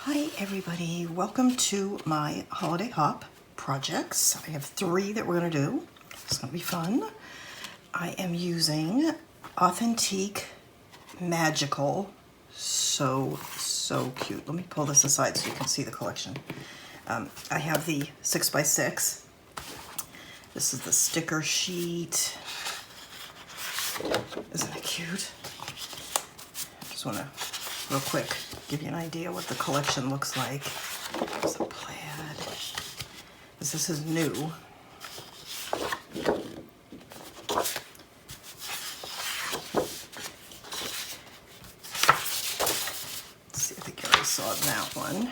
Hi everybody, welcome to my holiday hop projects. I have 3 that we're going to do. It's going to be fun. I am using Authentique Magical. So cute. Let me pull this aside so you can see the collection. I have the 6x6. This is the sticker sheet. Isn't it cute? I just want to real quick give you an idea what the collection looks like. There's a plaid. This is new. Let's see, I think I already saw that one.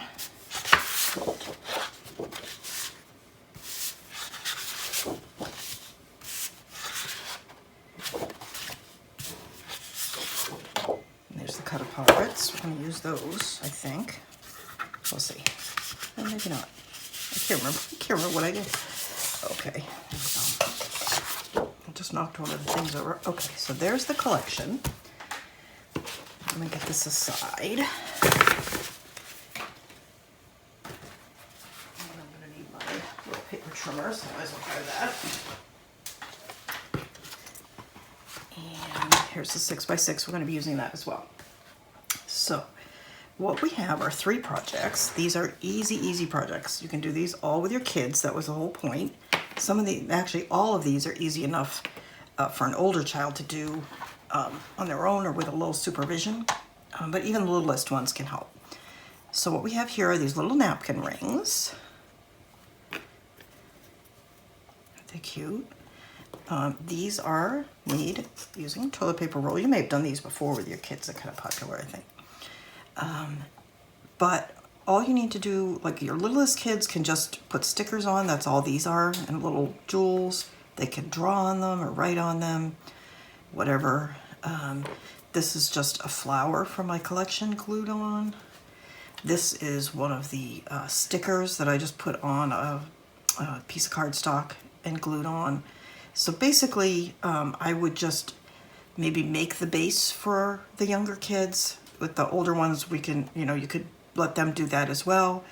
We're going to use those, I think. We'll see. Or maybe not. I can't remember what I did. Okay, there we go. I just knocked one of the things over. Okay, so there's the collection. Let me get this aside. And I'm going to need my little paper trimmer, so I might as well try that. And here's the 6x6. We're going to be using that as well. So what we have are 3 projects. These are easy projects. You can do these all with your kids. That was the whole point. Actually all of these are easy enough for an older child to do on their own or with a little supervision. But even the littlest ones can help. So what we have here are these little napkin rings. Aren't they cute? These are made using toilet paper roll. You may have done these before with your kids. They're kind of popular, I think. But all you need to do, like your littlest kids can just put stickers on, that's all these are, and little jewels. They can draw on them or write on them, whatever. This is just a flower from my collection glued on. This is one of the stickers that I just put on a piece of cardstock and glued on. So basically, I would just maybe make the base for the younger kids. With the older ones, we can, you could let them do that as well.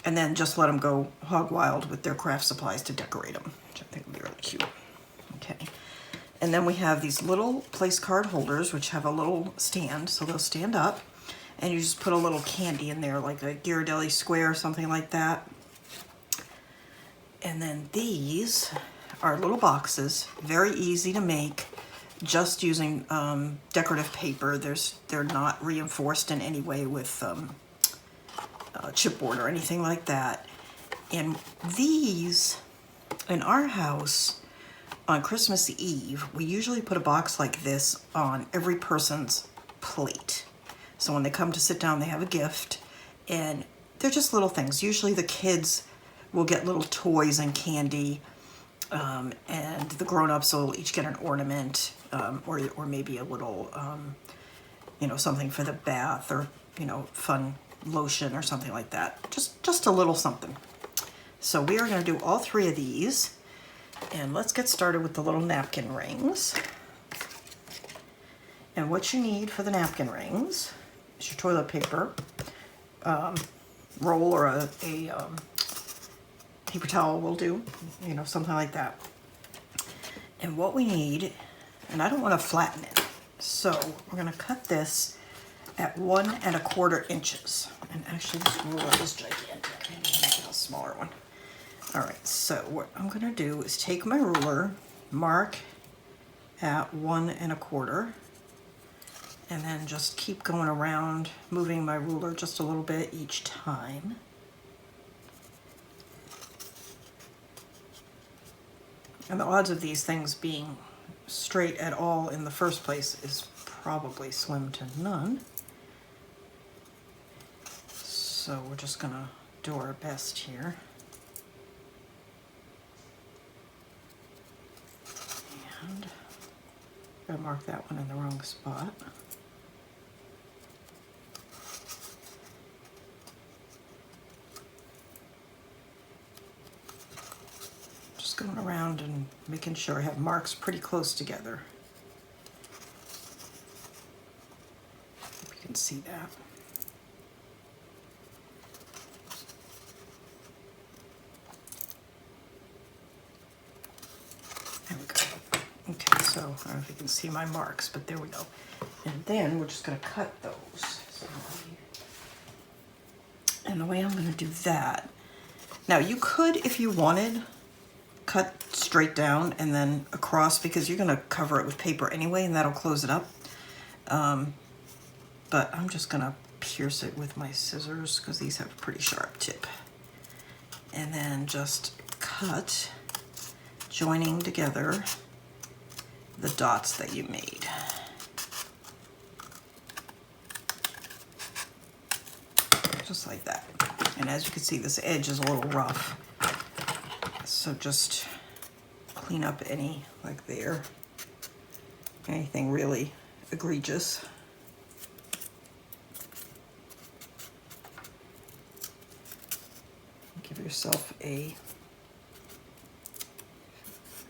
And then just let them go hog wild with their craft supplies to decorate them, which I think would be really cute. Okay. And then we have these little place card holders, which have a little stand, so they'll stand up. And you just put a little candy in there, like a Ghirardelli square or something like that. And then these are little boxes, very easy to make. Just using decorative paper. They're not reinforced in any way with chipboard or anything like that. And these, in our house, on Christmas Eve, we usually put a box like this on every person's plate. So when they come to sit down, they have a gift, and they're just little things. Usually the kids will get little toys and candy, and the grown-ups will each get an ornament, or maybe a little, something for the bath, or, fun lotion or something like that. Just a little something. So we are going to do all 3 of these, and let's get started with the little napkin rings. And what you need for the napkin rings is your toilet paper roll, or a paper towel will do, something like that. And what we need, and I don't want to flatten it, so we're going to cut this at 1 1/4 inches. And actually this ruler is gigantic. Maybe I'll make a smaller one. Alright, so what I'm going to do is take my ruler, mark at 1 1/4, and then just keep going around, moving my ruler just a little bit each time. And the odds of these things being straight at all in the first place is probably slim to none. So we're just going to do our best here. And I'm going to mark that one in the wrong spot. Going around and making sure I have marks pretty close together. Hope you can see that. So I don't know if you can see my marks, but there we go. And then we're just going to cut those. So, and the way I'm going to do that, now you could, if you wanted, cut straight down and then across, because you're going to cover it with paper anyway, and that'll close it up. But I'm just going to pierce it with my scissors because these have a pretty sharp tip. And then just cut, joining together the dots that you made. Just like that. And as you can see, this edge is a little rough. So just clean up any, like there, anything really egregious. Give yourself a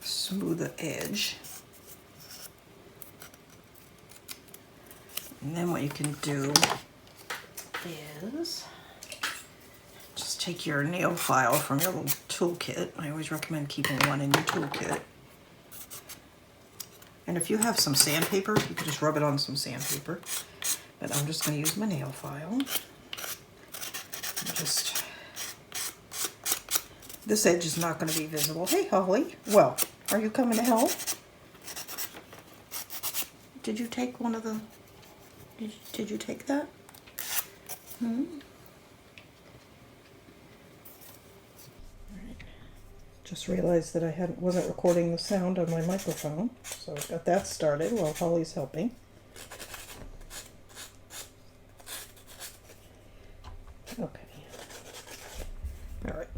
smoother edge. And then what you can do is just take your nail file from your little toolkit. I always recommend keeping one in your toolkit. And if you have some sandpaper, you can just rub it on some sandpaper. But I'm just going to use my nail file. Just, this edge is not going to be visible. Hey, Holly. Well, are you coming to help? Did you take one of the... Did you take that? Just realized that I wasn't recording the sound on my microphone, so I got that started while Holly's helping. Okay. All right.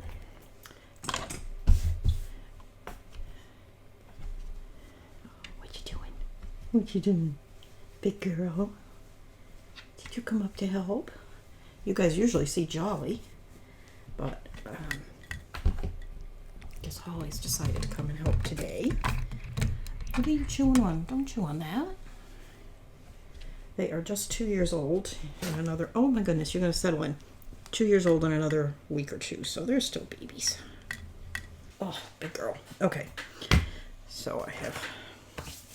What you doing? What you doing, big girl? Did you come up to help? You guys usually see Jolly, but guess Holly's decided to come and help today. What are you chewing on? Don't chew on that. They are just 2 years old in another, oh my goodness, you're going to settle in. 2 years old in another week or two, so they're still babies. Oh, big girl. Okay, so I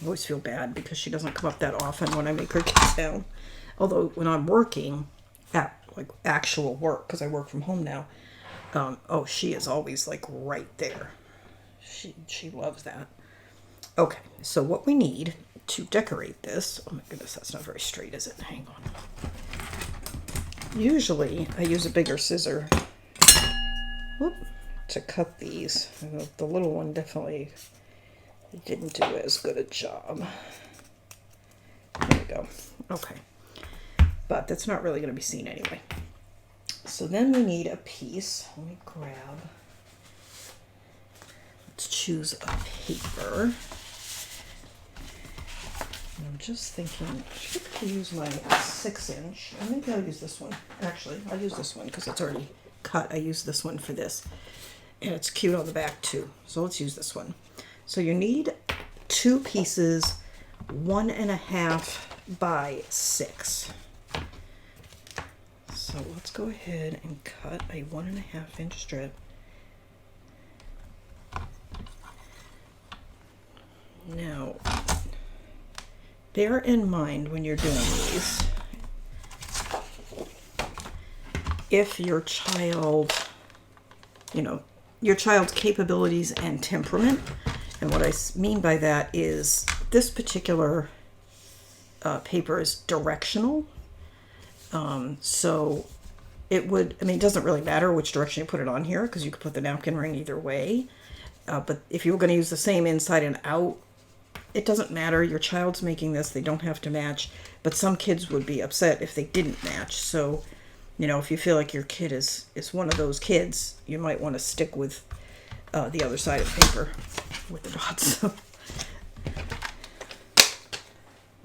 always feel bad because she doesn't come up that often when I make her get down. Although when I'm working at like actual work, because I work from home now, oh, she is always like right there. She loves that. Okay, so what we need to decorate this, oh my goodness, that's not very straight, is it? Hang on. Usually I use a bigger scissor to cut these. The little one definitely didn't do as good a job. There we go. Okay. But that's not really going to be seen anyway. So then we need a piece. Let me grab. Let's choose a paper. And I'm just thinking, I should use my 6-inch. Or maybe I'll use this one. Actually, I'll use this one because it's already cut. I use this one for this. And it's cute on the back too. So let's use this one. So you need 2 pieces, 1.5 by 6. So let's go ahead and cut a 1.5-inch strip. Now, bear in mind when you're doing these, if your child, your child's capabilities and temperament, and what I mean by that is this particular paper is directional. So it would, it doesn't really matter which direction you put it on here because you could put the napkin ring either way. But if you were going to use the same inside and out, it doesn't matter. Your child's making this. They don't have to match. But some kids would be upset if they didn't match. So, if you feel like your kid is one of those kids, you might want to stick with the other side of paper with the dots.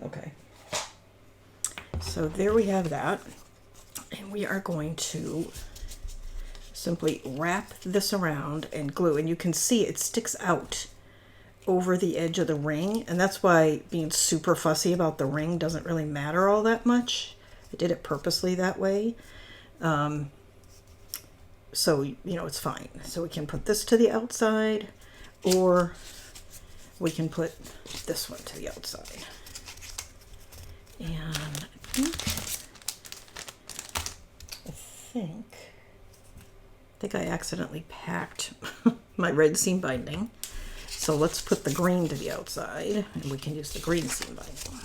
Okay. So there we have that. And we are going to simply wrap this around and glue. And you can see it sticks out over the edge of the ring. And that's why being super fussy about the ring doesn't really matter all that much. I did it purposely that way. So, it's fine. So we can put this to the outside, or we can put this one to the outside. And I think I accidentally packed my red seam binding. So let's put the green to the outside, and we can use the green seam binding.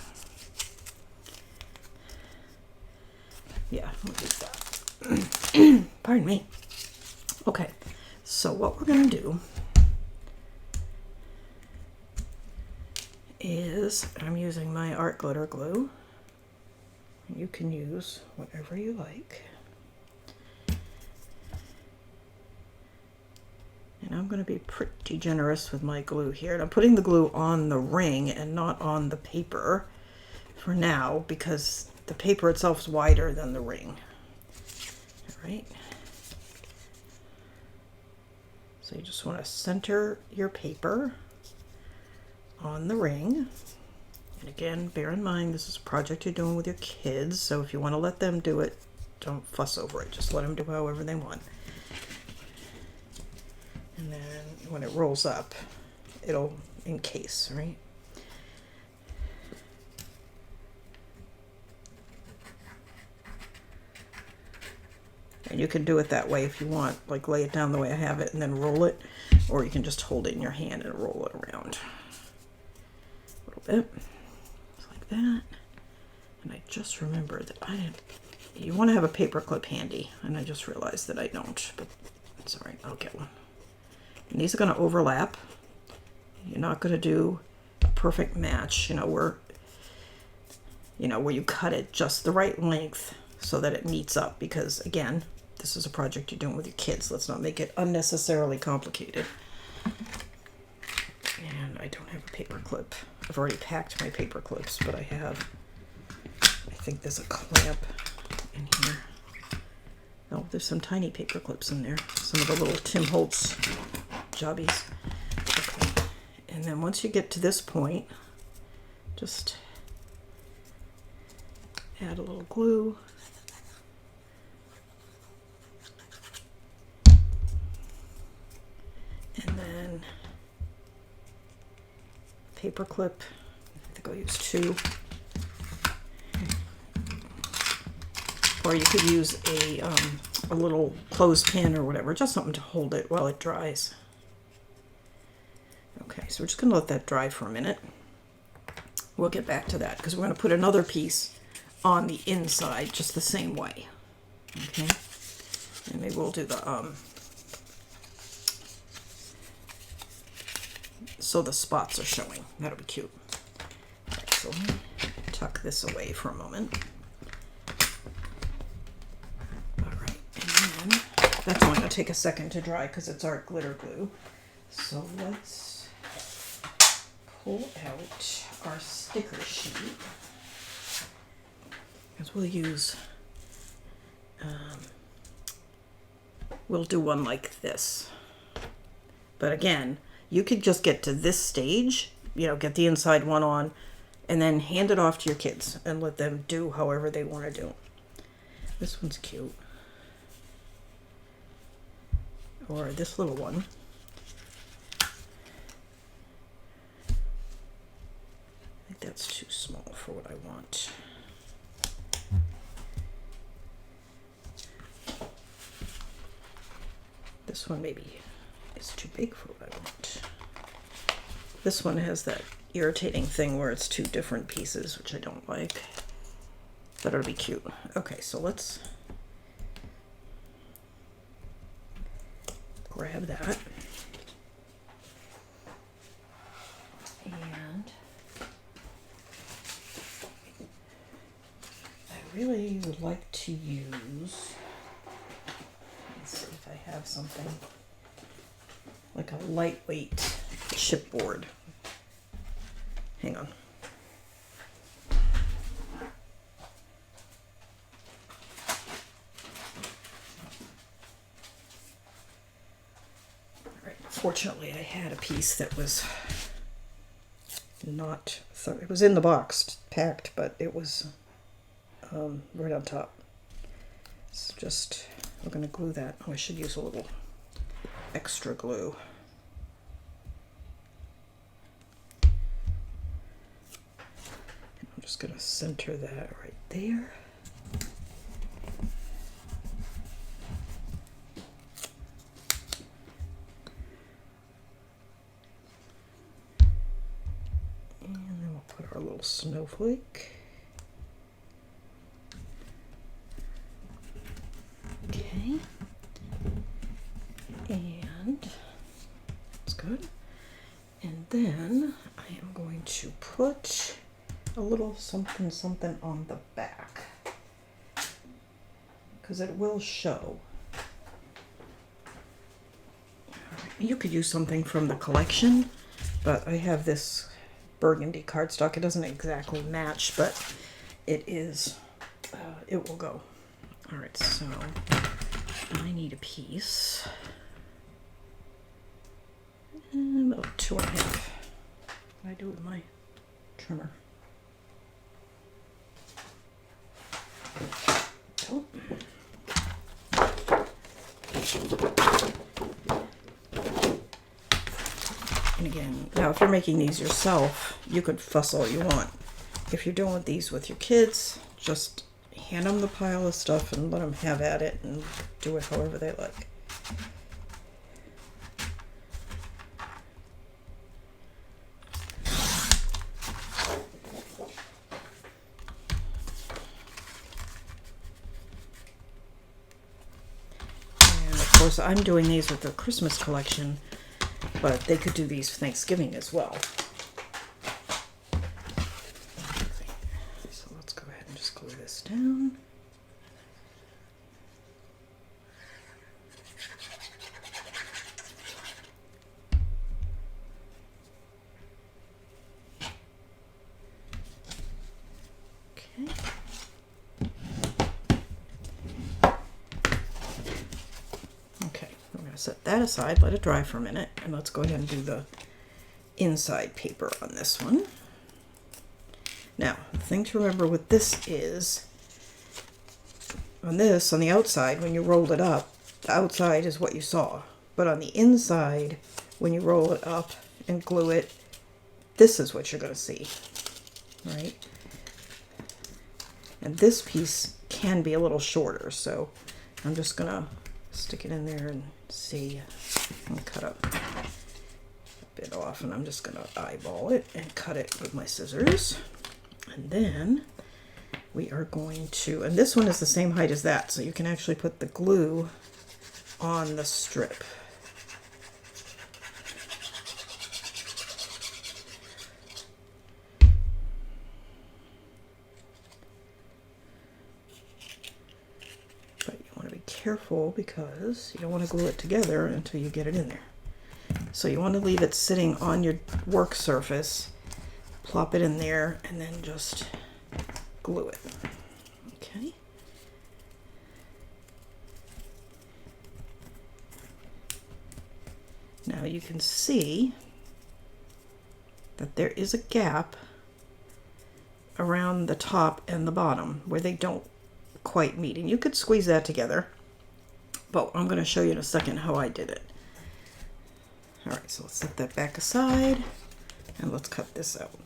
Yeah, we'll use that. Pardon me. Okay, so what we're going to do is, I'm using my art glitter glue. You can use whatever you like. And I'm going to be pretty generous with my glue here. And I'm putting the glue on the ring and not on the paper for now, because the paper itself is wider than the ring. All right. So you just want to center your paper on the ring. And again, bear in mind, this is a project you're doing with your kids. So if you want to let them do it, don't fuss over it. Just let them do however they want. And then when it rolls up, it'll encase, right? And you can do it that way if you want, like lay it down the way I have it and then roll it, or you can just hold it in your hand and roll it around a little bit, just like that. And I just remembered that you want to have a paper clip handy, and I just realized that I don't, but it's all right, I'll get one. And these are going to overlap. You're not going to do a perfect match, where you cut it just the right length so that it meets up, because again, this is a project you're doing with your kids. Let's not make it unnecessarily complicated. And I don't have a paper clip. I've already packed my paper clips, but I think there's a clamp in here. Oh, there's some tiny paper clips in there. Some of the little Tim Holtz jobbies. Okay. And then once you get to this point, just add a little glue. And then paper clip. I think I'll use 2. Or you could use a little clothespin or whatever, just something to hold it while it dries. Okay, so we're just going to let that dry for a minute. We'll get back to that because we're going to put another piece on the inside just the same way. Okay, and maybe we'll do the so the spots are showing. That'll be cute. All right, so let me tuck this away for a moment. All right, and then that's only going to take a second to dry because it's art glitter glue. So let's pull out our sticker sheet, because we'll use, we'll do one like this. But again, you could just get to this stage, get the inside one on, and then hand it off to your kids and let them do however they want to do. This one's cute. Or this little one. That's too small for what I want. This one maybe is too big for what I want. This one has that irritating thing where it's 2 different pieces, which I don't like. But it'll be cute. Okay, so let's grab that. And I really would like to use, let's see if I have something, like a lightweight chipboard. Hang on. All right. Fortunately, I had a piece that was not, so it was in the box, packed, but it was right on top. So just, we're going to glue that. Oh, I should use a little extra glue. just going to center that right there. And then we'll put our little snowflake. Okay. And that's good. And then I am going to put a little something something on the back, because it will show. You could use something from the collection, but I have this burgundy cardstock. It doesn't exactly match, but it is, it will go. All right, so I need a piece. About 2.5. What I do with my trimmer? Oh. And again, now if you're making these yourself, you could fuss all you want. If you're doing these with your kids, just hand them the pile of stuff and let them have at it and do it however they like. Of course, I'm doing these with the Christmas collection, but they could do these for Thanksgiving as well. So let's go ahead and just glue this down. Okay. Set that aside, let it dry for a minute, and let's go ahead and do the inside paper on this one. Now, the thing to remember with this is, on this, on the outside, when you rolled it up, the outside is what you saw. But on the inside, when you roll it up and glue it, this is what you're going to see, right? And this piece can be a little shorter, so I'm just going to stick it in there and see, and cut up a bit off, and I'm just going to eyeball it and cut it with my scissors. And then we are going to, and this one is the same height as that, so you can actually put the glue on the strip. Careful, because you don't want to glue it together until you get it in there. So you want to leave it sitting on your work surface, plop it in there, and then just glue it. Okay. Now you can see that there is a gap around the top and the bottom where they don't quite meet, and you could squeeze that together. But I'm going to show you in a second how I did it. Alright, so let's set that back aside, and let's cut this out.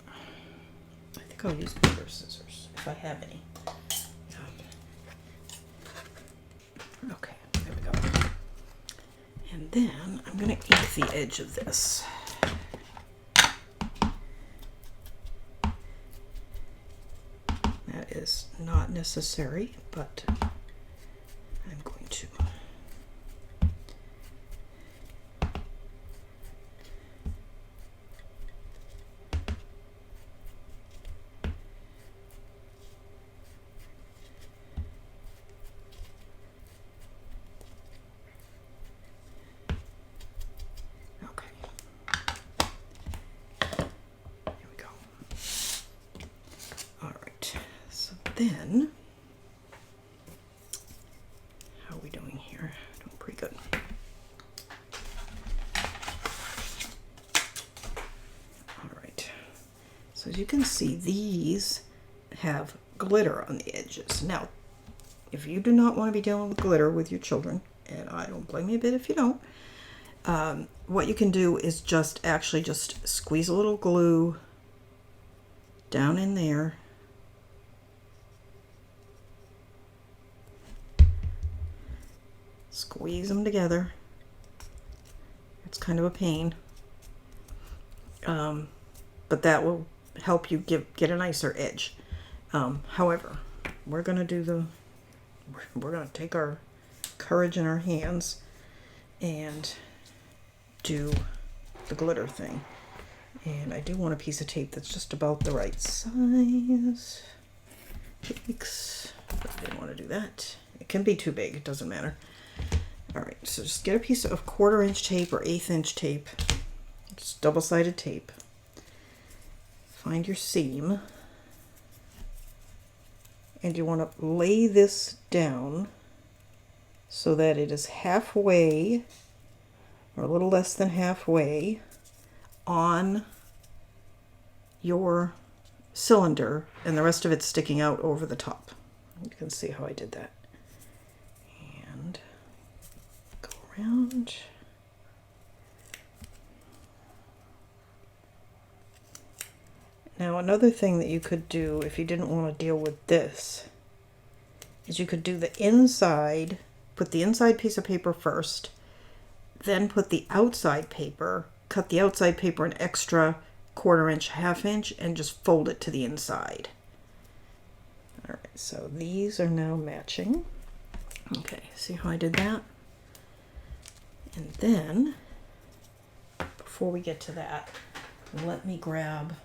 I think I'll use bigger scissors, if I have any. Okay, there we go. And then I'm going to ink the edge of this. That is not necessary, but I'm going to. Then, how are we doing here? Doing pretty good. All right. So as you can see, these have glitter on the edges. Now, if you do not want to be dealing with glitter with your children, and I don't blame you a bit if you don't, what you can do is just squeeze a little glue down in there Squeeze them together. It's kind of a pain. But that will help you get a nicer edge. However, we're going to take our courage in our hands and do the glitter thing. And I do want a piece of tape that's just about the right size. Yikes. But I didn't want to do that. It can be too big, it doesn't matter. Alright, so just get a piece of 1/4 inch tape or 1/8 inch tape. It's double-sided tape. Find your seam. And you want to lay this down so that it is halfway, or a little less than halfway, on your cylinder, and the rest of it's sticking out over the top. You can see how I did that. And go around. Now another thing that you could do if you didn't want to deal with this is you could do the inside, put the inside piece of paper first, then put the outside paper, cut the outside paper an extra 1/4 inch, 1/2 inch, and just fold it to the inside. Alright, so these are now matching. Okay, see how I did that? And then, before we get to that, let me grab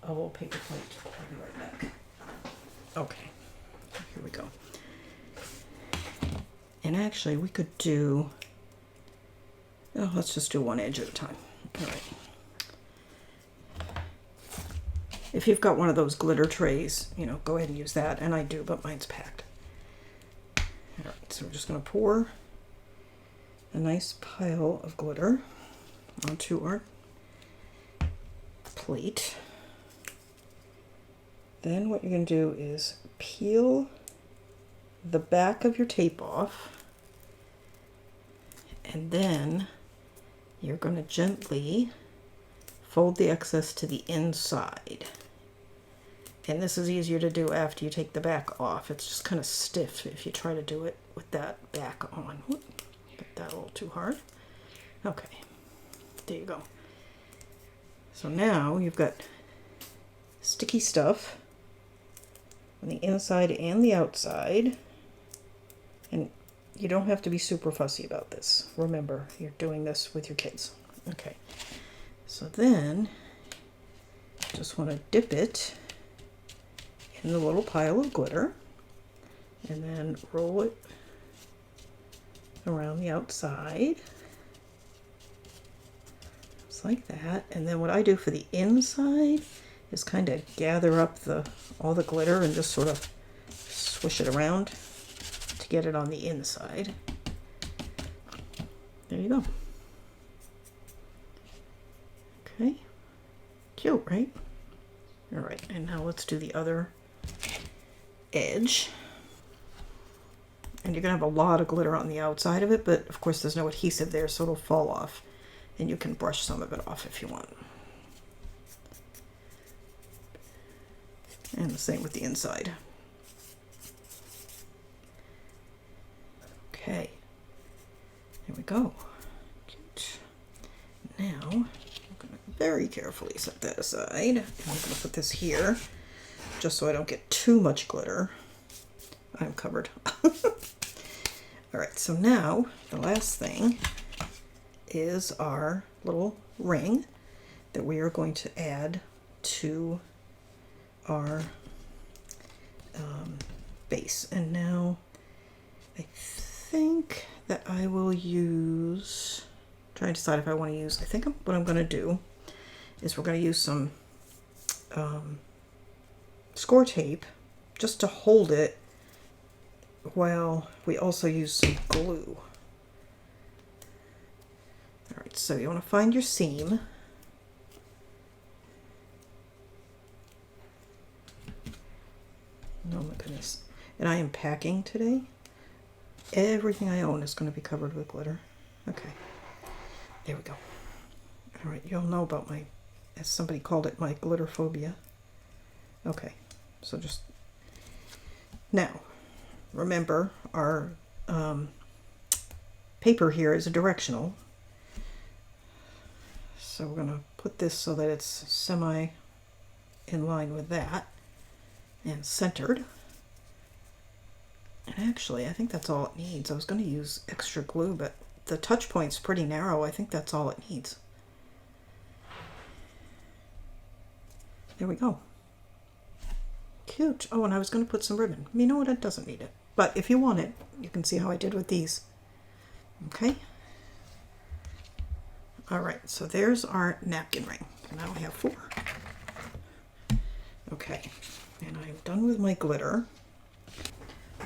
a little paper plate. I'll be right back. Okay, here we go. And actually, we could do, let's just do one edge at a time. All right. If you've got one of those glitter trays, go ahead and use that. And I do, but mine's packed. All right, so we're just going to pour a nice pile of glitter onto our plate. Then what you're going to do is peel the back of your tape off, and then you're going to gently fold the excess to the inside. And this is easier to do after you take the back off. It's just kind of stiff if you try to do it with that back on. Whoop, got that a little too hard. Okay, there you go. So now you've got sticky stuff on the inside and the outside. And you don't have to be super fussy about this. Remember, you're doing this with your kids. Okay, so then just want to dip it in the little pile of glitter and then roll it around the outside. Just like that. And then what I do for the inside is kind of gather up all the glitter and just sort of swish it around to get it on the inside. There you go. Okay, cute, right? All right, and now let's do the other edge. And you're gonna have a lot of glitter on the outside of it, but of course there's no adhesive there, so it'll fall off. And you can brush some of it off if you want. And the same with the inside. Okay, there we go. Cute. Now, I'm going to very carefully set that aside. And I'm going to put this here, just so I don't get too much glitter. I'm covered. Alright, so now, the last thing is our little ring that we are going to add to our base. And now I think that I will use, try to decide if I want to use, I think what I'm going to do is we're going to use some score tape just to hold it while we also use some glue. Alright, so you want to find your seam. Oh my goodness. And I am packing today. Everything I own is going to be covered with glitter. Okay. There we go. Alright, you all know about my, as somebody called it, my glitter phobia. Okay. So just, now, remember our paper here is a directional. So we're going to put this so that it's semi in line with that and centered. And actually, I think that's all it needs. I was going to use extra glue, but the touch point's pretty narrow. I think that's all it needs. There we go. Cute. Oh, and I was going to put some ribbon. You know what? It doesn't need it. But if you want it, you can see how I did with these. Okay. All right. So there's our napkin ring. Now I have 4. Okay. And I'm done with my glitter.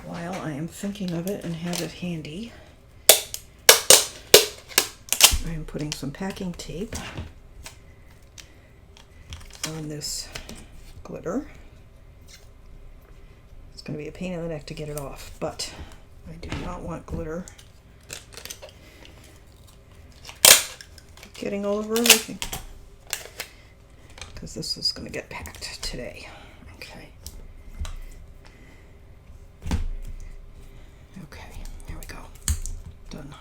While I am thinking of it and have it handy, I am putting some packing tape on this glitter. It's going to be a pain in the neck to get it off, but I do not want glitter getting all over everything, because this is going to get packed today. Okay. Okay, there we go. Done.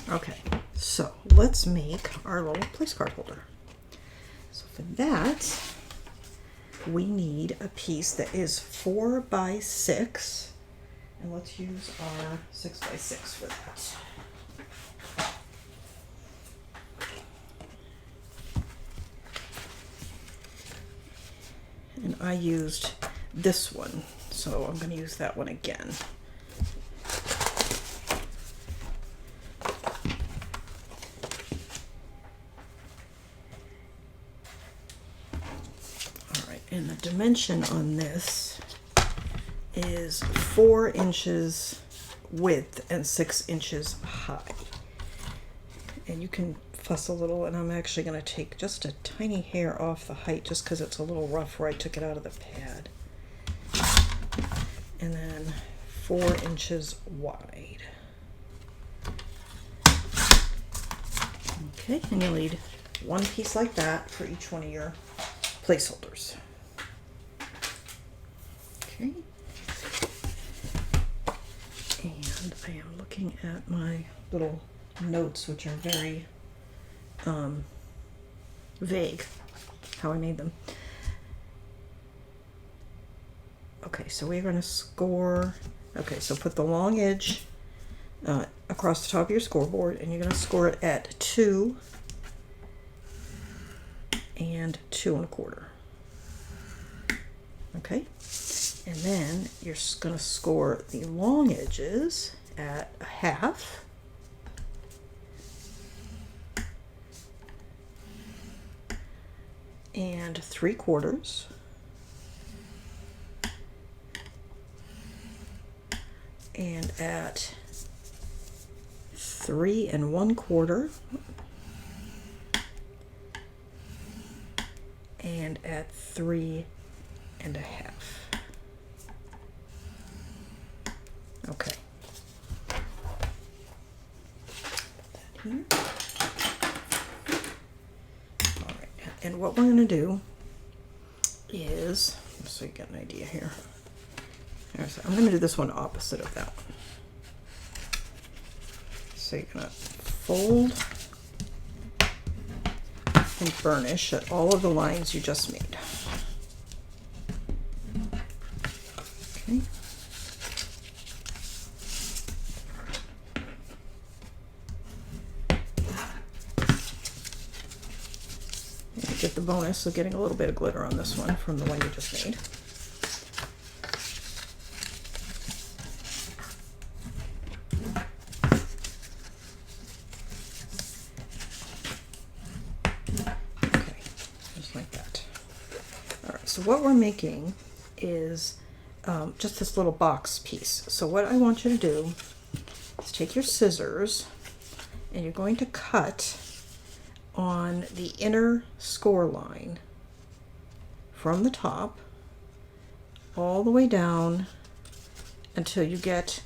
Okay, so let's make our little place card holder. So for that, we need a piece that is 4 by 6, and let's use our 6 by 6 for that. And I used this one, so I'm going to use that one again. All right, and the dimension on this is 4 inches width and 6 inches high. And you can fuss a little, and I'm actually going to take just a tiny hair off the height just because it's a little rough where I took it out of the pad. And then 4 inches wide. Okay, and you'll need one piece like that for each one of your placeholders. Okay. And I am looking at my little notes, which are very vague, how I made them. Okay, so we're going to score. Okay, so put the long edge across the top of your scoreboard, and you're going to score it at 2 and 2 1/4. Okay, and then you're going to score the long edges at 1/2. And 3/4, and at 3 1/4, and at 3 1/2. Okay. Put that here. And what we're going to do is, so you get an idea here. I'm going to do this one opposite of that one. So you're going to fold and burnish at all of the lines you just made. Okay. Get the bonus of getting a little bit of glitter on this one from the one you just made. Okay, just like that. All right, so what we're making is just this little box piece. So what I want you to do is take your scissors, and you're going to cut on the inner score line from the top all the way down until you get,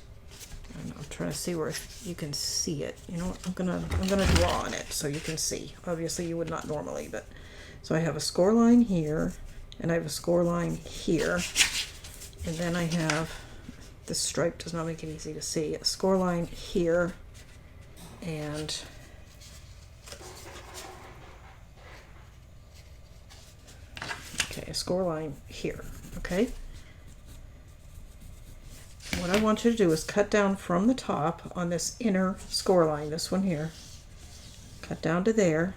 I don't know, I'm trying to see where you can see it. You know what, I'm gonna draw on it so you can see. Obviously you would not normally, but so I have a score line here, and I have a score line here, and then I have this stripe does not make it easy to see. A score line here, and okay, a score line here, okay? What I want you to do is cut down from the top on this inner score line, this one here. Cut down to there,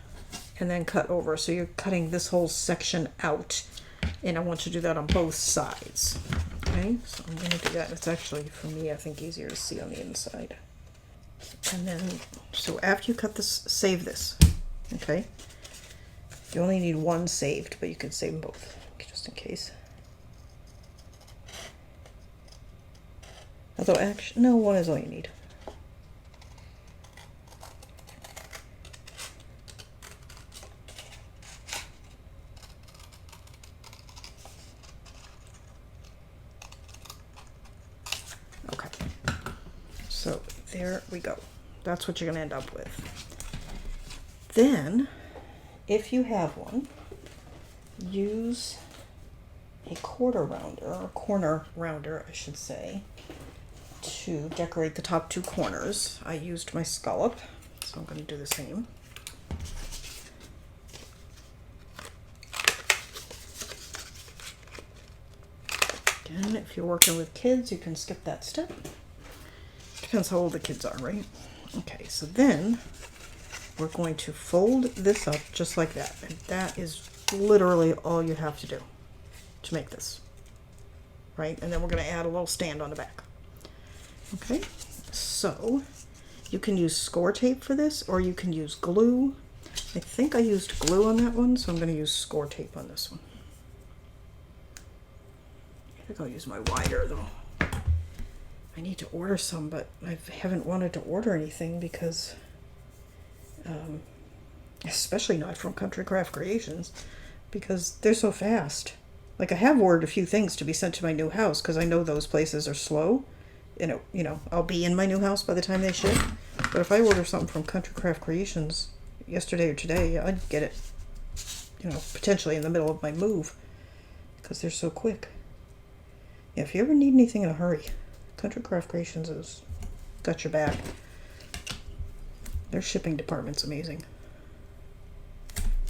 and then cut over. So you're cutting this whole section out, and I want you to do that on both sides. Okay, so I'm going to do that. It's actually, for me, I think easier to see on the inside. And then, so after you cut this, save this, okay? You only need one saved, but you can save them both, just in case. Although, actually, no, one is all you need. Okay, so there we go. That's what you're going to end up with. Then, if you have one, use a quarter rounder, or corner rounder, I should say, to decorate the top two corners. I used my scallop, so I'm going to do the same. Again, if you're working with kids, you can skip that step. Depends how old the kids are, right? Okay, so then we're going to fold this up just like that. And that is literally all you have to do to make this, right? And then we're going to add a little stand on the back. Okay, so you can use score tape for this, or you can use glue. I think I used glue on that one, so I'm going to use score tape on this one. I think I'll use my wider though. I need to order some, but I haven't wanted to order anything because, especially not from Country Craft Creations, because they're so fast. Like, I have ordered a few things to be sent to my new house because I know those places are slow. You know, I'll be in my new house by the time they ship. But if I order something from Country Craft Creations yesterday or today, I'd get it, you know, potentially in the middle of my move because they're so quick. Yeah, if you ever need anything in a hurry, Country Craft Creations has got your back. Their shipping department's amazing.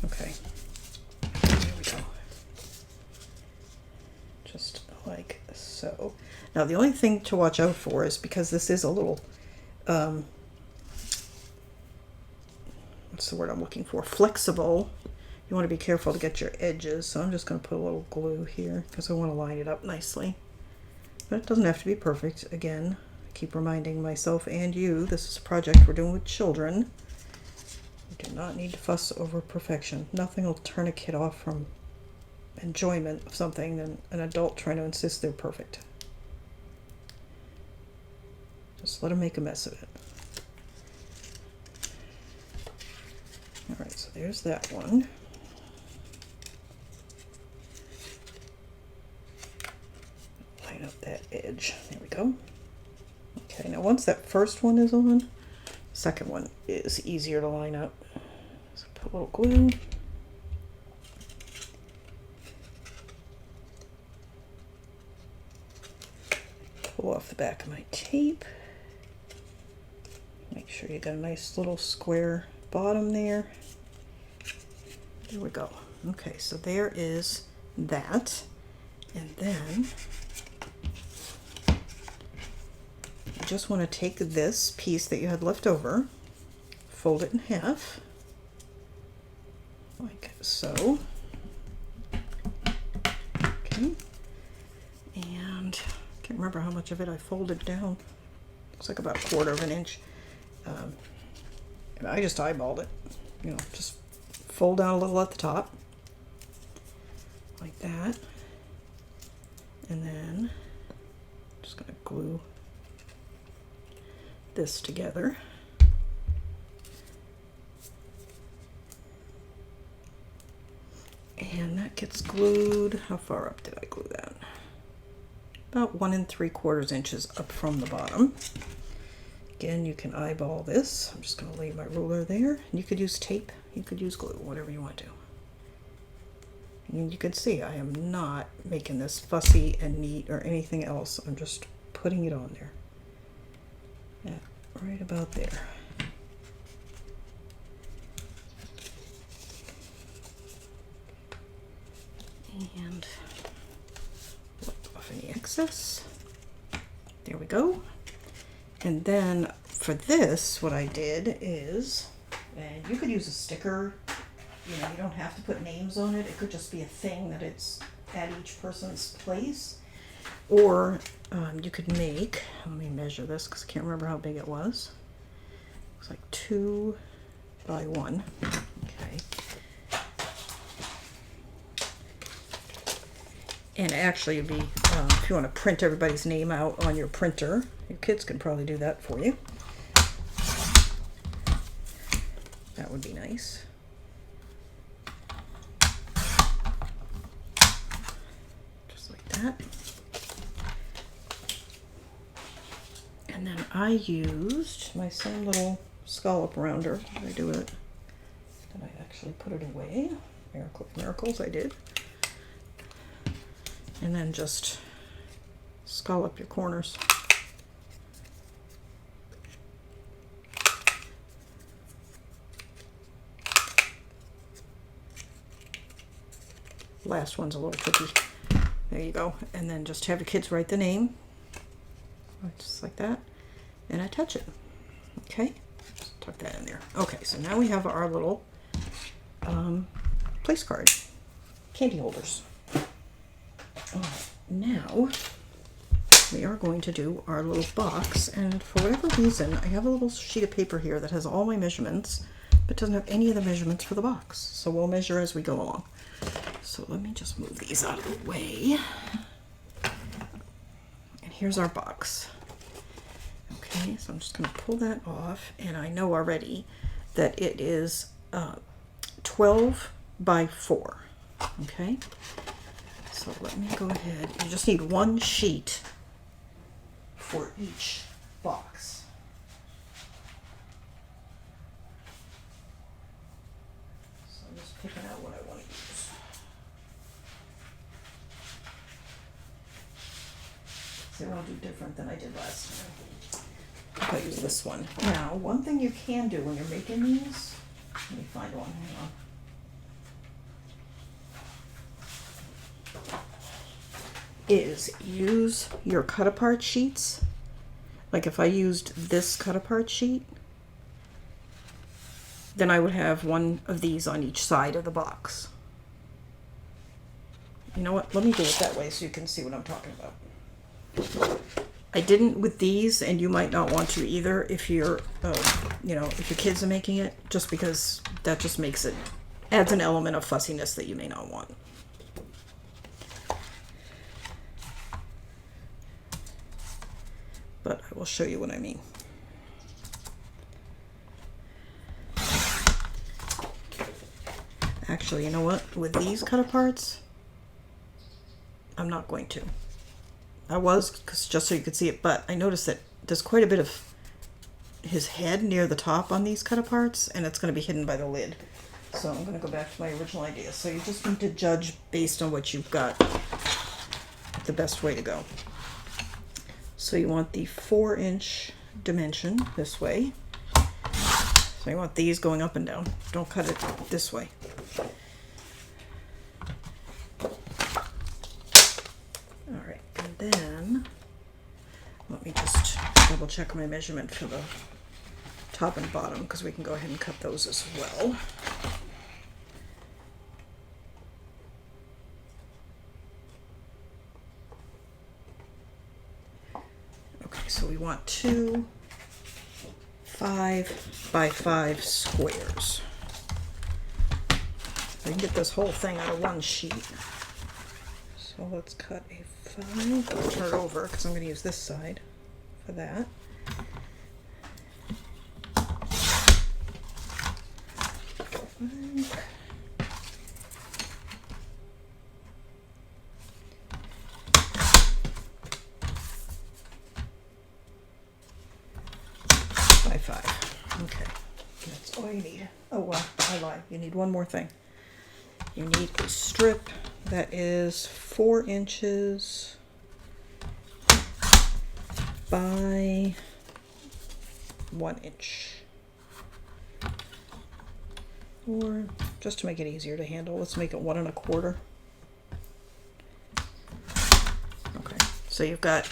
Okay, there we go. Just like so. Now the only thing to watch out for is, because this is a little, what's the word I'm looking for? Flexible. You want to be careful to get your edges. So I'm just going to put a little glue here because I want to line it up nicely. But it doesn't have to be perfect. Again, I keep reminding myself and you, this is a project we're doing with children. You do not need to fuss over perfection. Nothing will turn a kid off from enjoyment of something than an adult trying to insist they're perfect. Just let them make a mess of it. Alright, so there's that one. Line up that edge. There we go. Okay, now once that first one is on, the second one is easier to line up. So put a little glue. Pull off the back of my tape. Make sure you got a nice little square bottom there. There we go. Okay, so there is that. And then you just want to take this piece that you had left over, fold it in half, like so. Okay. And I can't remember how much of it I folded down. Looks like about 1/4 of an inch. And I just eyeballed it, you know, just fold down a little at the top, like that, and then just going to glue this together. And that gets glued, how far up did I glue that? About 1 3/4 inches up from the bottom. Again, you can eyeball this. I'm just going to leave my ruler there. You could use tape, you could use glue, whatever you want to do. And you can see I am not making this fussy and neat or anything else. I'm just putting it on there. Yeah, right about there. And wipe off any excess. There we go. And then for this, what I did is, and you could use a sticker, you know, you don't have to put names on it. It could just be a thing that it's at each person's place. Or you could make, let me measure this because I can't remember how big it was. Looks like 2 by 1. Okay. And actually, it'd be, if you want to print everybody's name out on your printer, your kids can probably do that for you. That would be nice. Just like that. And then I used my same little scallop rounder. Did I do it? Did I actually put it away? Miracle of miracles, I did. And then just scallop your corners. Last one's a little tricky. There you go. And then just have your kids write the name. Just like that. And attach it. Okay? Just tuck that in there. Okay, so now we have our little place card. Candy holders. Now we are going to do our little box, and for whatever reason I have a little sheet of paper here that has all my measurements but doesn't have any of the measurements for the box, so we'll measure as we go along. So let me just move these out of the way, and here's our box. Okay, so I'm just going to pull that off, and I know already that it is 12 by 4. Okay, so let me go ahead. You just need one sheet for each box. So I'm just picking out what I want to use. So I'll do different than I did last time. I'll use this one. Now, one thing you can do when you're making these, let me find one, hang on. Is use your cut apart sheets. Like if I used this cut apart sheet, then I would have one of these on each side of the box. You know what? Let me do it that way so you can see what I'm talking about. I didn't with these, and you might not want to either if you're, you know, if your kids are making it, just because that just makes it, adds an element of fussiness that you may not want. But I will show you what I mean. Actually, you know what? With these cut aparts, I'm not going to. I was, cause just so you could see it, but I noticed that there's quite a bit of his head near the top on these cut aparts, and it's going to be hidden by the lid. So I'm going to go back to my original idea. So you just need to judge based on what you've got the best way to go. So you want the 4-inch dimension this way. So you want these going up and down. Don't cut it this way. All right, and then let me just double check my measurement for the top and bottom, because we can go ahead and cut those as well. Okay, so we want 2 5 by 5 squares. I can get this whole thing out of one sheet. So let's cut a 5. I'll turn it over because I'm going to use this side for that. By 5. Okay, that's all you need. Oh well, I lied. You need one more thing. You need a strip that is 4 inches by 1 inch. Or just to make it easier to handle, let's make it 1 1/4. Okay, so you've got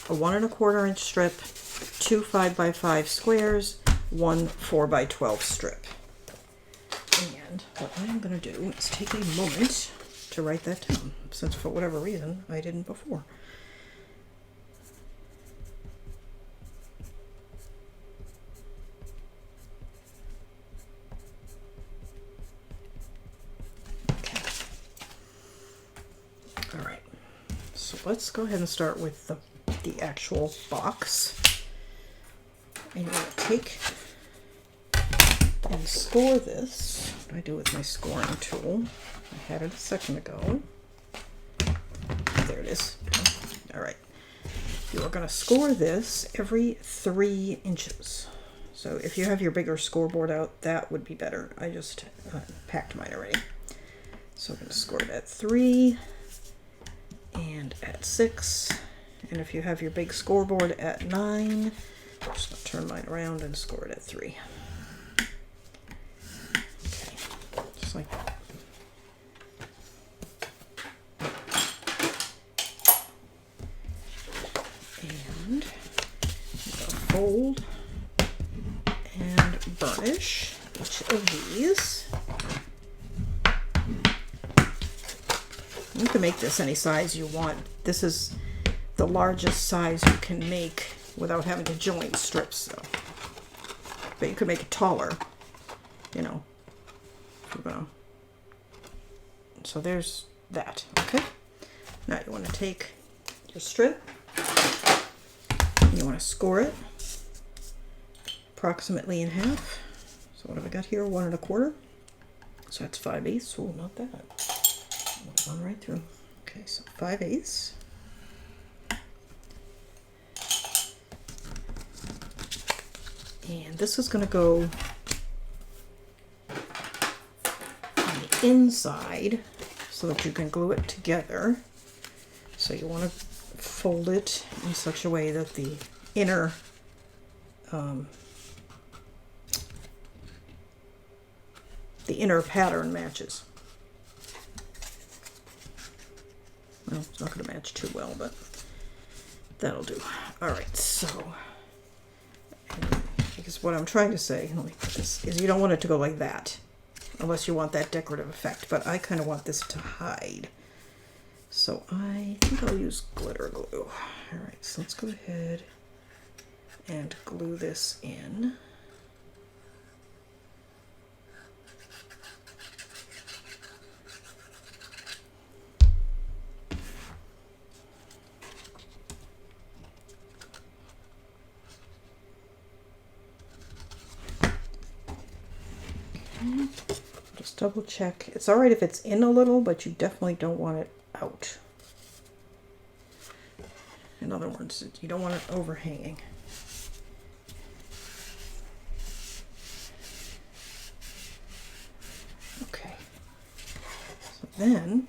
a 1 1/4 inch strip, 2 5 by 5 squares, 1 4 by 12 strip. And what I'm going to do is take a moment to write that down, since for whatever reason I didn't before. Okay. All right. So let's go ahead and start with the actual box. And you're going to take and score this. What do I do with my scoring tool? I had it a second ago. There it is. All right. You are going to score this every 3 inches. So if you have your bigger scoreboard out, that would be better. I just packed mine already. So I'm going to score it at 3 and at 6. And if you have your big scoreboard at 9, I'm just going to turn mine around and score it at 3. Okay, just like that. And fold and burnish each of these. You can make this any size you want. This is the largest size you can make without having to join strips, so. But you could make it taller, you know. If you're gonna. So there's that. Okay. Now you want to take your strip. You want to score it approximately in half. So what have I got here? 1 1/4. So that's 5/8. Oh, not that. One right through. Okay, so 5/8. And this is going to go on the inside so that you can glue it together. So you want to fold it in such a way that the inner pattern matches. Well, it's not going to match too well, but that'll do. All right, so because what I'm trying to say, let me put this, is you don't want it to go like that, unless you want that decorative effect. But I kind of want this to hide, so I think I'll use glitter glue. All right, so let's go ahead and glue this in. Just double check. It's all right if it's in a little, but you definitely don't want it out. In other words, you don't want it overhanging. Okay. So then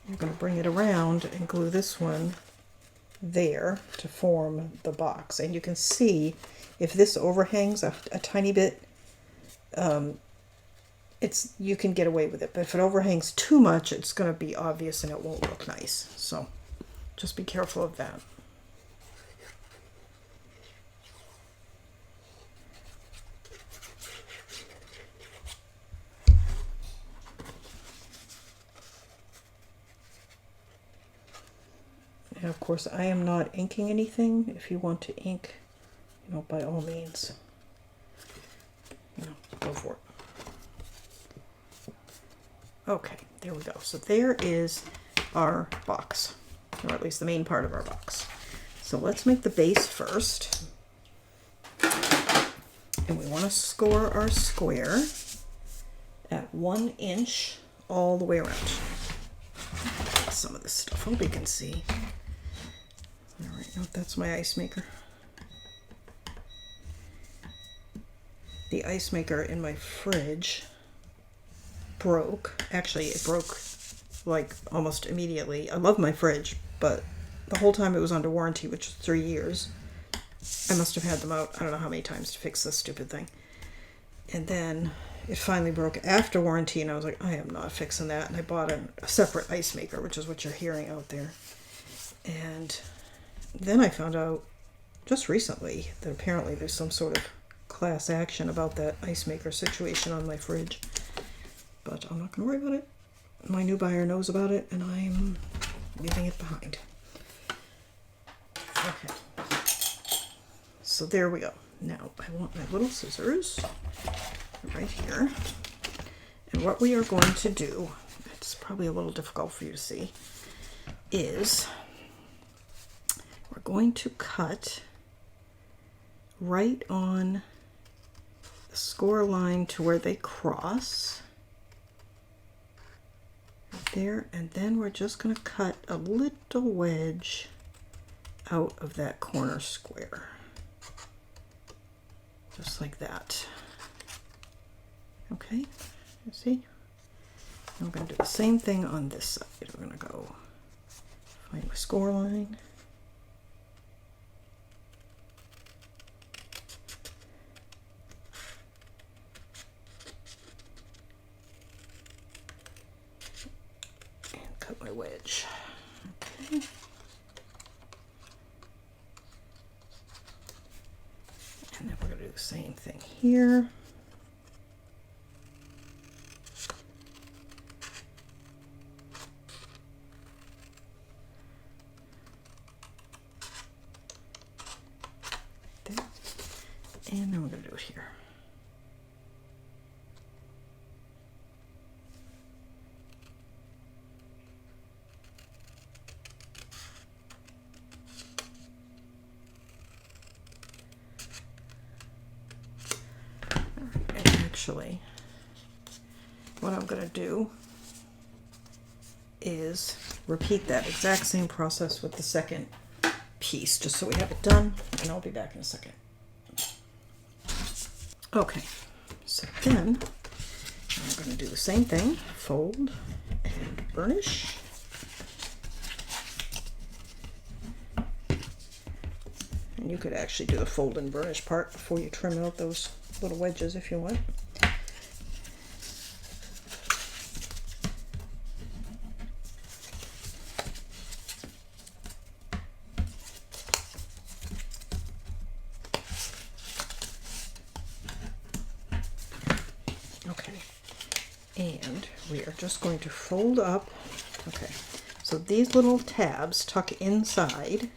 you're going to bring it around and glue this one there to form the box. And you can see if this overhangs a tiny bit, you can get away with it, but if it overhangs too much, it's going to be obvious and it won't look nice. So just be careful of that. And of course, I am not inking anything. If you want to ink, by all means, go for it. Okay, there we go. So there is our box, or at least the main part of our box. So let's make the base first. And we want to score our square at 1 inch all the way around. Some of this stuff, hope you can see. All right, that's my ice maker. The ice maker in my fridge broke. Actually, it broke like almost immediately. I love my fridge, but the whole time it was under warranty, which is 3 years. I must have had them out, I don't know how many times to fix this stupid thing. And then it finally broke after warranty, and I was like, I am not fixing that. And I bought a separate ice maker, which is what you're hearing out there. And then I found out just recently that apparently there's some sort of class action about that ice maker situation on my fridge. But I'm not going to worry about it. My new buyer knows about it, and I'm leaving it behind. Okay. So there we go. Now I want my little scissors right here. And what we are going to do, it's probably a little difficult for you to see, is we're going to cut right on the score line to where they cross. Right there. And then we're just going to cut a little wedge out of that corner square. Just like that. Okay, you see? I'm going to do the same thing on this side. We're going to go find my score line. And cut my wedge. Okay. And then we're going to do the same thing here. There. And then we're going to do it here. Actually, what I'm going to do is repeat that exact same process with the second piece, just so we have it done, and I'll be back in a second. Okay, so then I'm going to do the same thing, fold and burnish. And you could actually do the fold and burnish part before you trim out those little wedges if you want. Okay, and we are just going to fold up. Okay, so these little tabs tuck inside,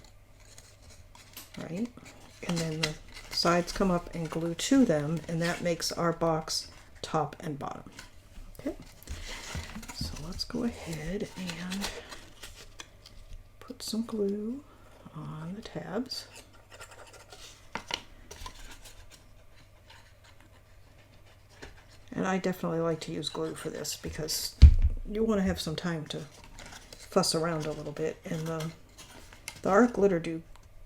right? And then the sides come up and glue to them, and that makes our box top and bottom. Okay, so let's go ahead and put some glue on the tabs. And I definitely like to use glue for this because you want to have some time to fuss around a little bit, and the art glitter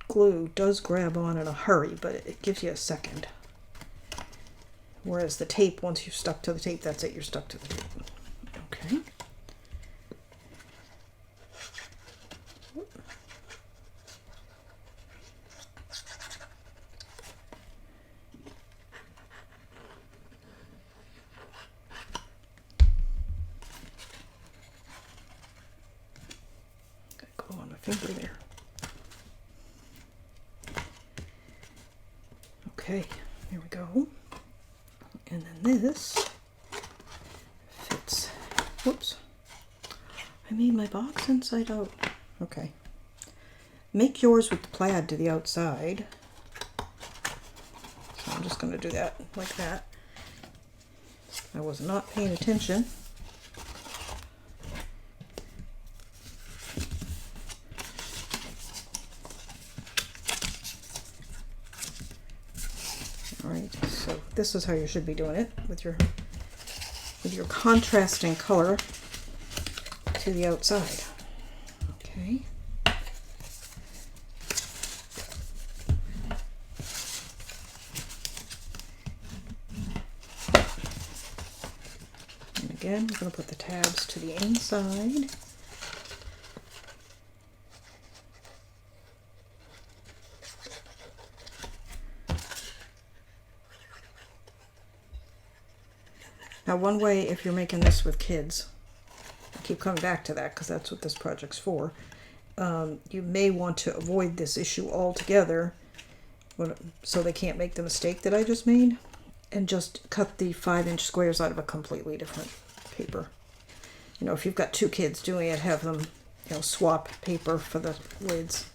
glue does grab on in a hurry, but it gives you a second. Whereas the tape, once you've stuck to the tape, that's it, you're stuck to the tape. Okay. Got glue on my finger there. Okay, here we go. And then this fits. Whoops. I made my box inside out. Okay. Make yours with the plaid to the outside. So I'm just going to do that like that. I was not paying attention. Alright, so this is how you should be doing it, with your contrasting color to the outside. Okay. And again, we're going to put the tabs to the inside. Now, one way, if you're making this with kids, I keep coming back to that because that's what this project's for, you may want to avoid this issue altogether so they can't make the mistake that I just made, and just cut the 5-inch squares out of a completely different paper. You know, if you've got 2 kids doing it, have them, you know, swap paper for the lids.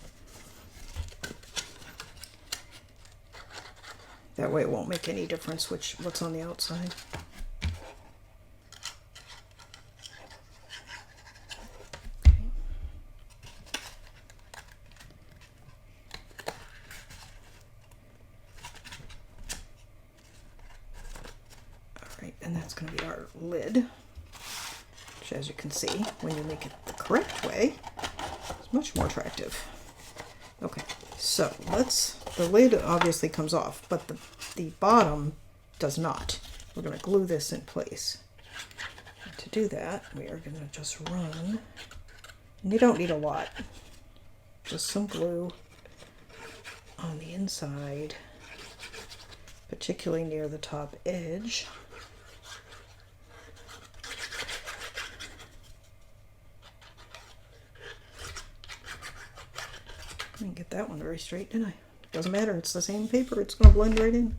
That way it won't make any difference what's on the outside. And that's going to be our lid, which, as you can see, when you make it the correct way, is much more attractive. Okay, so the lid obviously comes off, but the bottom does not. We're going to glue this in place. And to do that, we are going to just run, and you don't need a lot, just some glue on the inside, particularly near the top edge. I didn't get that one very straight, did I? Doesn't matter, it's the same paper, it's going to blend right in.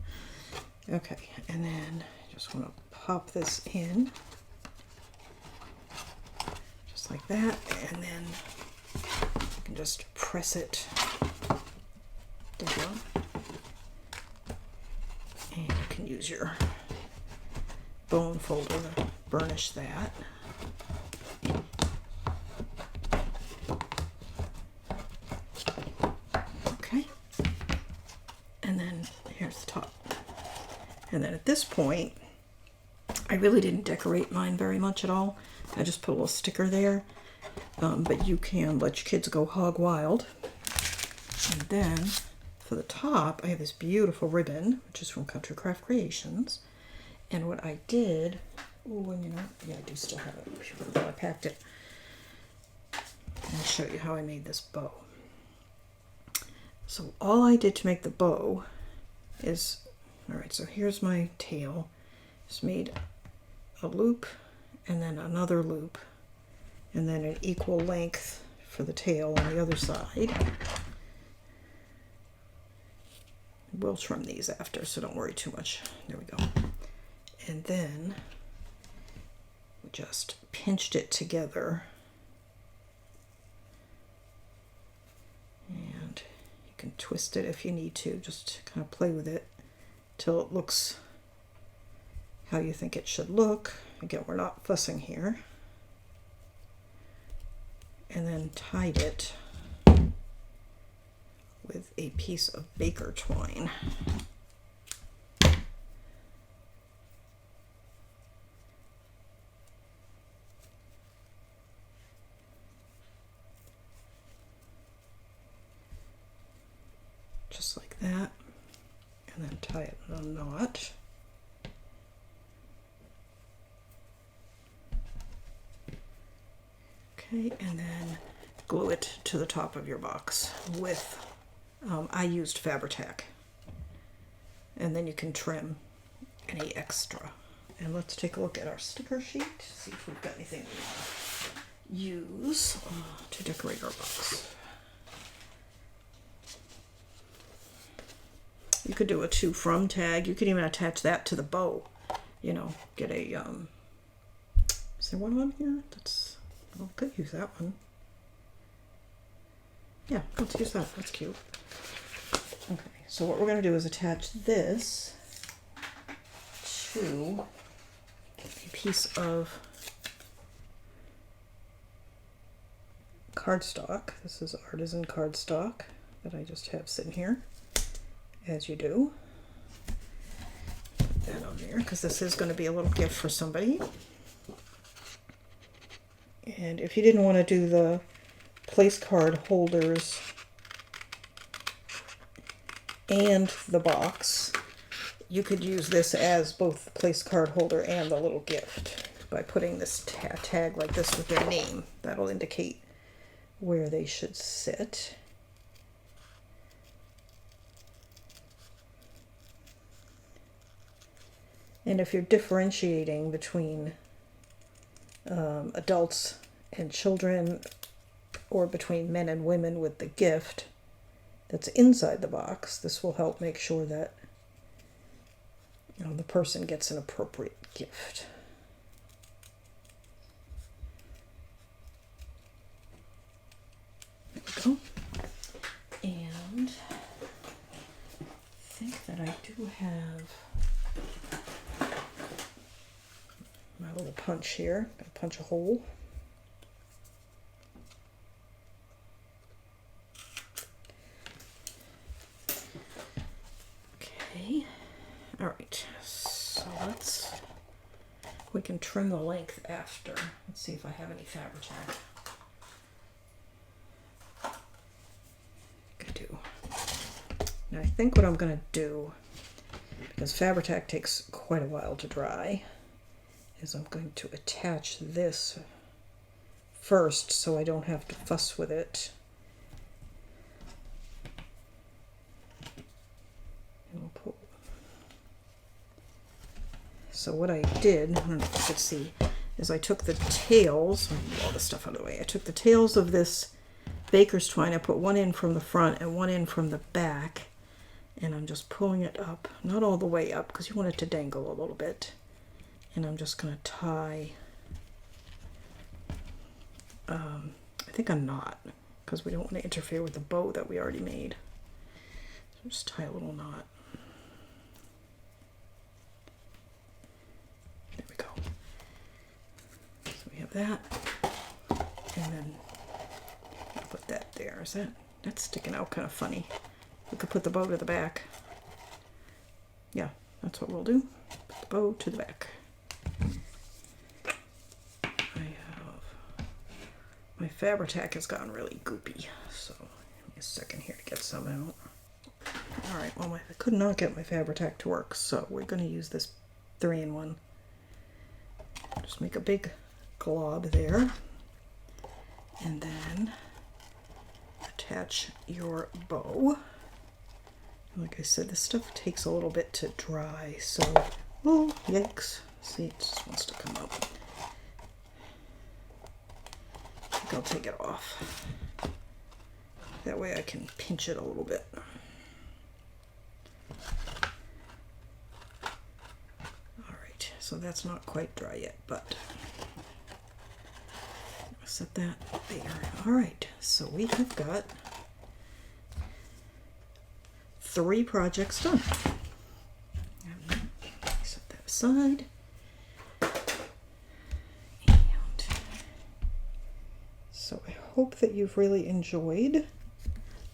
Okay, and then I just want to pop this in, just like that, and then you can just press it down, and you can use your bone folder to burnish that. And then at this point, I really didn't decorate mine very much at all. I just put a little sticker there. But you can let your kids go hog wild. And then for the top, I have this beautiful ribbon, which is from Country Craft Creations. And what I did, oh, and you know, yeah, I do still have it. I packed it. I'll show you how I made this bow. So all I did to make the bow is, all right, so here's my tail. Just made a loop and then another loop and then an equal length for the tail on the other side. We'll trim these after, so don't worry too much. There we go. And then we just pinched it together. And you can twist it if you need to, just kind of play with it till it looks how you think it should look. Again, we're not fussing here. And then tied it with a piece of baker twine. Just like that. And then tie it in a knot. Okay, and then glue it to the top of your box with, I used Fabri-Tac. And then you can trim any extra. And let's take a look at our sticker sheet, see if we've got anything we want to use to decorate our box. You could do a to from tag. You could even attach that to the bow. You know, get a, is there one on here? That's, well, could use that one. Yeah, let's use that. That's cute. Okay, so what we're going to do is attach this to a piece of cardstock. This is artisan cardstock that I just have sitting here, as you do. Put that on there because this is going to be a little gift for somebody. And if you didn't want to do the place card holders and the box, you could use this as both the place card holder and the little gift by putting this tag like this with their name. That'll indicate where they should sit. And if you're differentiating between adults and children, or between men and women with the gift that's inside the box, this will help make sure that the person gets an appropriate gift. There we go. And I think that I do have my little punch here. I'm going to punch a hole. Okay. All right. So we can trim the length after. Let's see if I have any Fabri-Tac. I do. Now I think what I'm going to do, because Fabri-Tac takes quite a while to dry, is I'm going to attach this first so I don't have to fuss with it. So what I did, I don't know if you could see, is I took the tails, all this stuff out of the way, I took the tails of this baker's twine, I put one in from the front and one in from the back, and I'm just pulling it up, not all the way up because you want it to dangle a little bit, and I'm just going to tie, I think a knot, because we don't want to interfere with the bow that we already made. So just tie a little knot. There we go. So we have that, and then I'll put that there. That's sticking out kind of funny. We could put the bow to the back. Yeah, that's what we'll do. Put the bow to the back. My Fabri-Tac has gotten really goopy, so give me a second here to get some out. Alright, well I could not get my Fabri-Tac to work, so we're going to use this 3-in-1. Just make a big glob there, and then attach your bow. Like I said, this stuff takes a little bit to dry, so, oh, yikes. See, it just wants to come up. I'll take it off. That way I can pinch it a little bit. Alright, so that's not quite dry yet, but I'll set that there. Alright, so we have got 3 projects done. Set that aside. So I hope that you've really enjoyed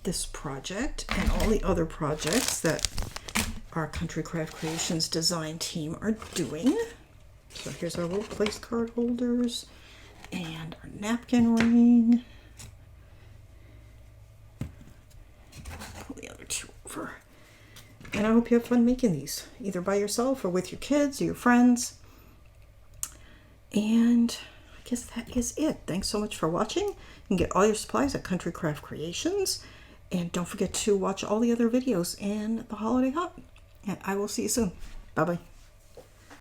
this project and all the other projects that our Country Craft Creations design team are doing. So here's our little place card holders and our napkin ring. Pull the other 2 over. And I hope you have fun making these, either by yourself or with your kids or your friends. And I guess that is it. Thanks so much for watching. You can get all your supplies at Country Craft Creations. And don't forget to watch all the other videos in the Holiday Hut. And I will see you soon. Bye-bye.